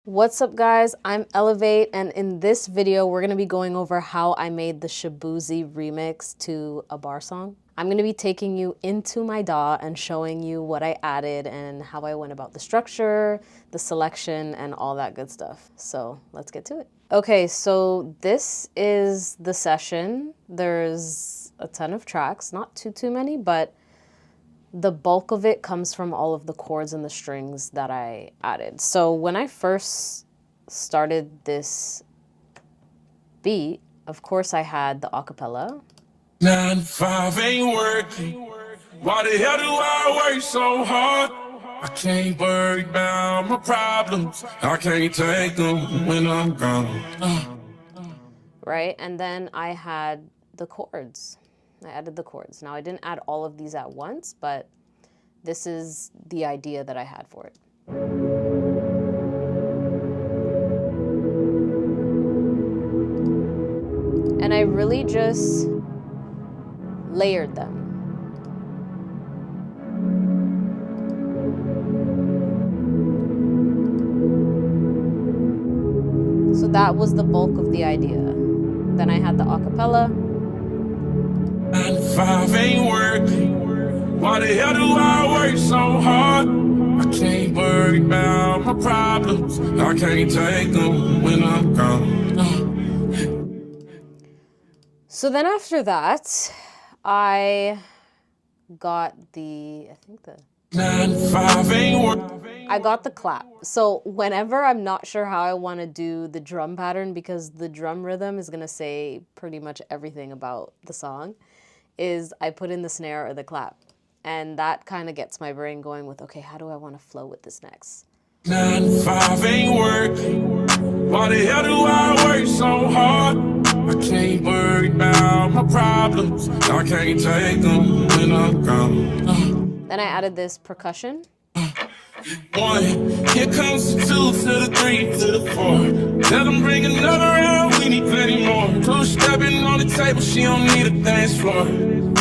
What's up guys, I'm Elevate, and in this video we're going to be going over how I made the Shaboozey remix to a bar song. I'm going to be taking you into my DAW and showing you what I added and how I went about the structure, the selection, and all that good stuff. So let's get to it. Okay, so this is the session. There's a ton of tracks, not too many, but the bulk of it comes from all of the chords and the strings that I added. So when I first started this beat, of course I had the acapella. 9 to 5 ain't working. Why the hell do I work so hard? I can't worry about my problems. I can't take them when I'm gone. Right, and then I had the chords. I added the chords. Now I didn't add all of these at once, but this is the idea that I had for it. And I really just layered them. So that was the bulk of the idea. Then I had the acapella. 9 to 5 ain't working. Why the hell do I work so hard? I can't worry about my problems. I can't take them when I'm gone. So then after that, I got the, 9 to 5 ain't working. I got the clap. So whenever I'm not sure how I want to do the drum pattern, because the drum rhythm is going to say pretty much everything about the song, is I put in the snare or the clap. And that kind of gets my brain going with, okay, how do I want to flow with this next? 9 to 5 ain't working. Why the hell do I work so hard? I can't worry about my problems. I can't take them when I'm gone. Then I added this percussion. 1, here comes the 2 to the 3 to the 4. Tell them bring another round, we need plenty more. 2 stepping on the table, she don't need a dance floor.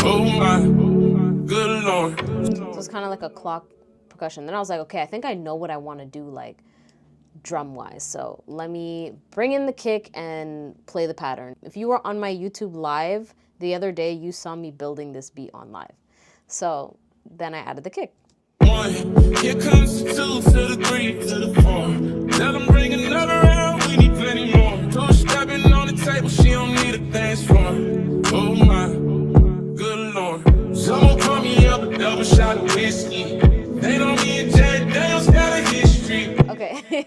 Oh my, good Lord. So it's kind of like a clock percussion. Then I was like, okay, I think I know what I want to do, like drum-wise. So let me bring in the kick and play the pattern. If you were on my YouTube live the other day, you saw me building this beat on live. So then I added the kick. 1, here comes the 2 to the 3 to the 4. Tell them bring another round, we need plenty more. 2 stepping on the table, she don't need a dance floor. Oh my, good Lord. Someone call me up a double shot of whiskey. They know me and Jack Daniels got a history. Okay.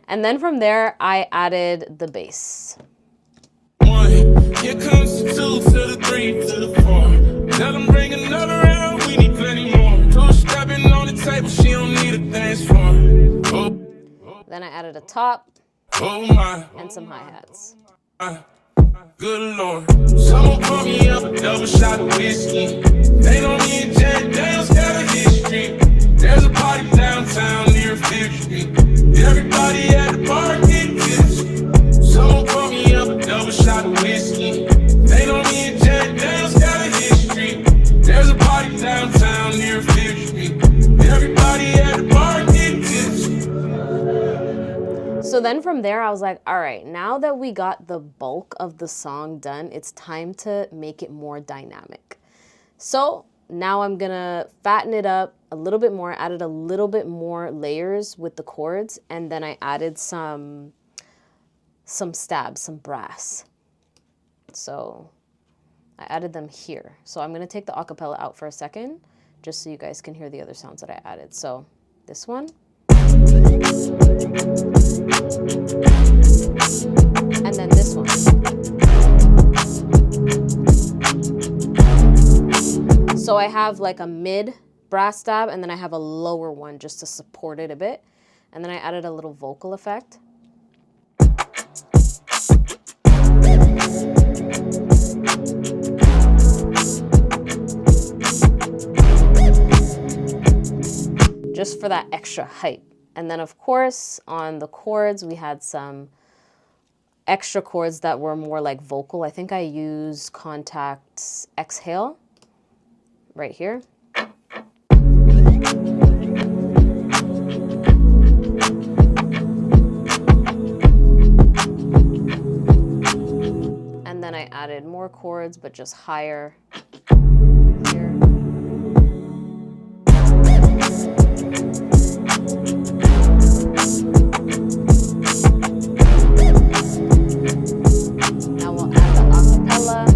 And then from there, I added the bass. 1, here comes the 2 to the 3 to the 4. Tell them bring another round, we need plenty more. 2 stepping on the table, she don't need a dance floor. Oh. Then I added a top and some hi-hats. Good Lord. Someone call me up a double shot of whiskey. They know me and Jack Daniels got a history. There's a party downtown near 5th Street. Everybody at the bar get tipsy. Someone call me up a double shot of whiskey. They know me and Jack Daniels got a history. There's a party downtown near 5th Street. Everybody at the bar get tipsy. So then from there, I was like, all right, now that we got the bulk of the song done, it's time to make it more dynamic. So now I'm gonna fatten it up a little bit more, added a little bit more layers with the chords, and then I added some stabs, some brass. So I added them here. So I'm gonna take the acapella out for a second, just so you guys can hear the other sounds that I added. So this one. And then this one. So I have like a mid brass stab, and then I have a lower one just to support it a bit. And then I added a little vocal effect. Just for that extra hype. And then of course, on the chords, we had some extra chords that were more like vocal. I think I used Contact's Exhale right here. added more chords, but just higher here. Now we'll add the acapella.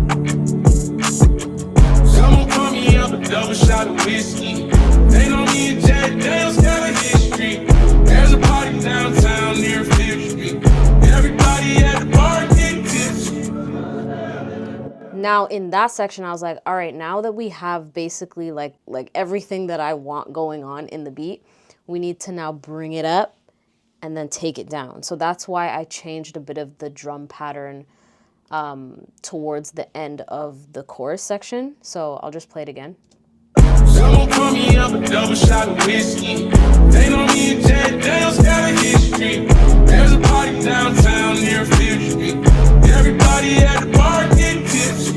Someone call me up a double shot of whiskey. They know me and Jack Daniels got a history. There's a party downtown near Fifth Street. Everybody at the bar getting tipsy. Now in that section, I was like, all right, now that we have basically like everything that I want going on in the beat, we need to now bring it up and then take it down. So that's why I changed a bit of the drum pattern towards the end of the chorus section. So I'll just play it again. Someone call me up a double shot of whiskey. They know me and Jack Daniels got a history. There's a party downtown near Fifth Street. Everybody at the bar getting tipsy.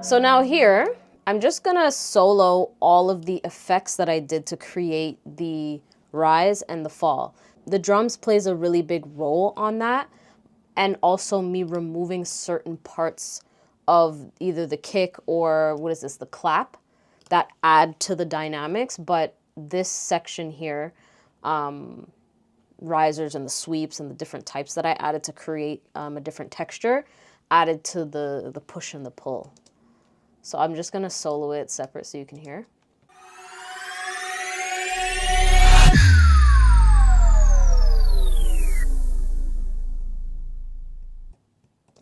So now here, I'm just gonna solo all of the effects that I did to create the rise and the fall. The drums plays a really big role on that, and also me removing certain parts of either the kick or what is this, the clap, that add to the dynamics. But this section here, risers and the sweeps and the different types that I added to create a different texture, added to the push and the pull. So I'm just gonna solo it separate so you can hear.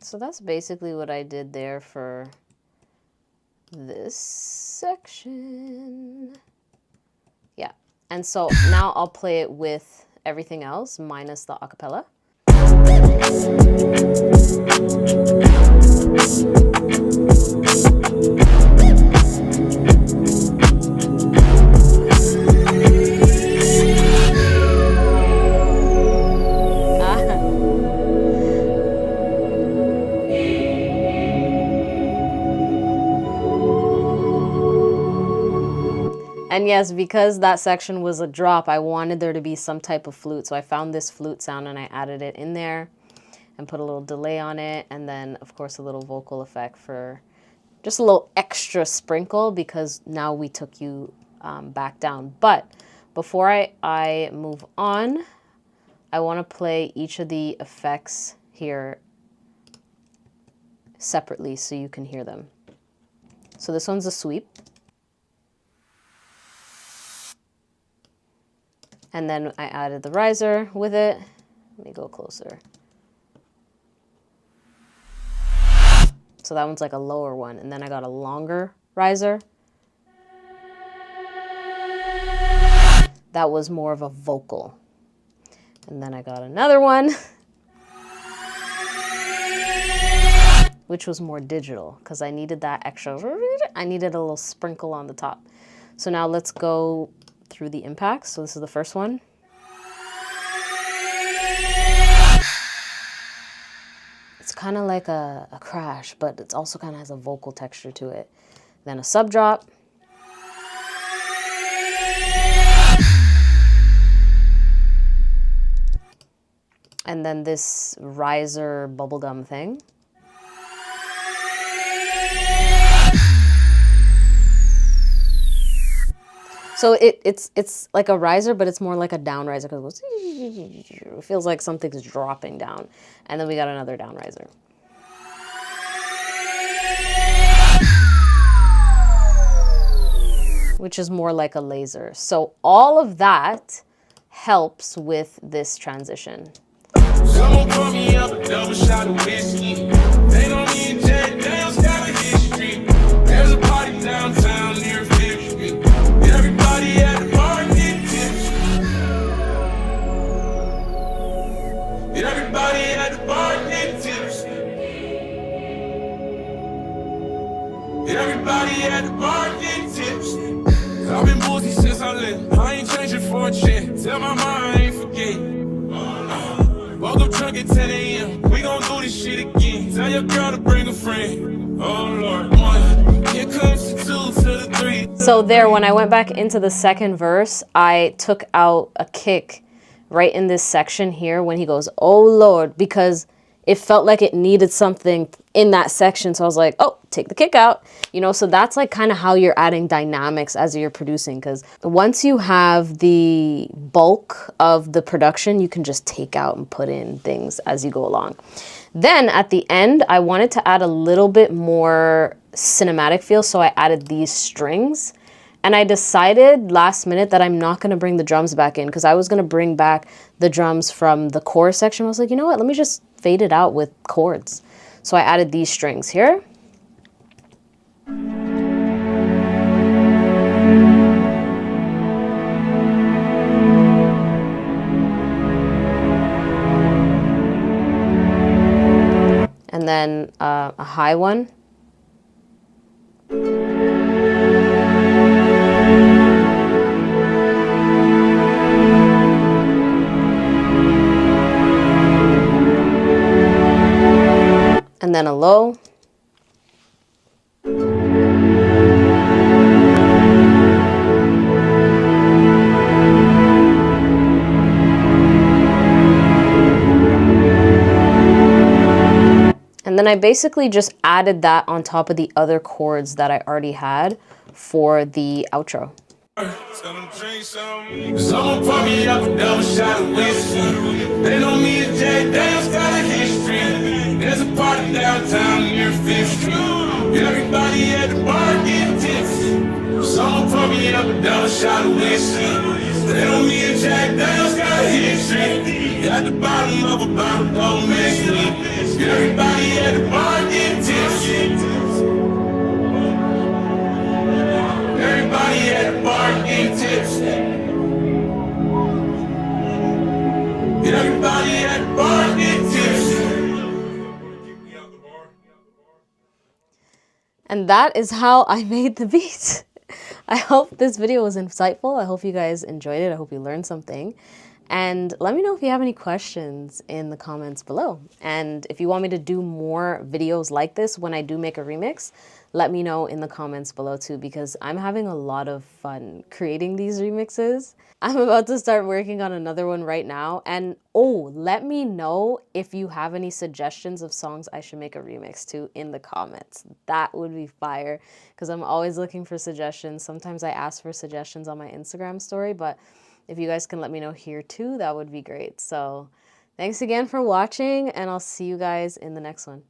So that's basically what I did there for this section. Yeah, and so now I'll play it with everything else minus the acapella. And yes, because that section was a drop, I wanted there to be some type of flute. So I found this flute sound and I added it in there and put a little delay on it. And then, of course, a little vocal effect for just a little extra sprinkle because now we took you back down. But before I move on, I want to play each of the effects here separately so you can hear them. So this one's a sweep. And then I added the riser with it. Let me go closer. So that one's like a lower one. And then I got a longer riser. That was more of a vocal. And then I got another one, which was more digital because I needed that extra, I needed a little sprinkle on the top. So now let's go through the impacts. So this is the first one. It's kind of like a crash, but it's also kind of has a vocal texture to it. Then a sub drop. And then this riser bubblegum thing. So it's like a riser, but it's more like a down riser because it feels like something's dropping down. And then we got another down riser. Which is more like a laser. So all of that helps with this transition. Someone call me up a double shot of whiskey. They know me and Jack Daniels got a history. There's a party downtown near Fifth Street. Everybody at the bar getting tipsy. Everybody at the bar getting tipsy. Everybody at the bar getting tipsy. I've been boozy since I left. I ain't changing for a check. Tell my mom I ain't forget. Woke up drunk at 10 a.m. We gon' do this shit again. Tell your girl to bring a friend. Oh Lord, one. Here comes the 2 to the 3. So there, when I went back into the second verse, I took out a kick right in this section here when he goes, oh Lord, because it felt like it needed something in that section. So I was like, oh, take the kick out, you know? So that's like kind of how you're adding dynamics as you're producing. Because once you have the bulk of the production, you can just take out and put in things as you go along. Then at the end, I wanted to add a little bit more cinematic feel. So I added these strings. And I decided last minute that I'm not going to bring the drums back in, because I was going to bring back the drums from the chorus section. I was like, you know what? Let me just fade it out with chords. So I added these strings here. And then a high one. And then a low. And then I basically just added that on top of the other chords that I already had for the outro. Someone pour me up a double shot of whiskey. They know me and Jack Daniels got a history. There's a party downtown near 5th Street. Everybody at the bar getting tipsy. Someone pour me up a double shot of whiskey. They know me and Jack Daniels got a history. At the bottom of a bottle, don't mess with me. Everybody at the bar getting tipsy. Everybody at the bar getting tipsy. Everybody at the bar getting tipsy. And that is how I made the beat. I hope this video was insightful. I hope you guys enjoyed it. I hope you learned something. And let me know if you have any questions in the comments below. And if you want me to do more videos like this when I do make a remix, let me know in the comments below too, because I'm having a lot of fun creating these remixes. I'm about to start working on another one right now. And oh, let me know if you have any suggestions of songs I should make a remix to in the comments. That would be fire, because I'm always looking for suggestions. Sometimes I ask for suggestions on my Instagram story, but if you guys can let me know here too, that would be great. So thanks again for watching, and I'll see you guys in the next one.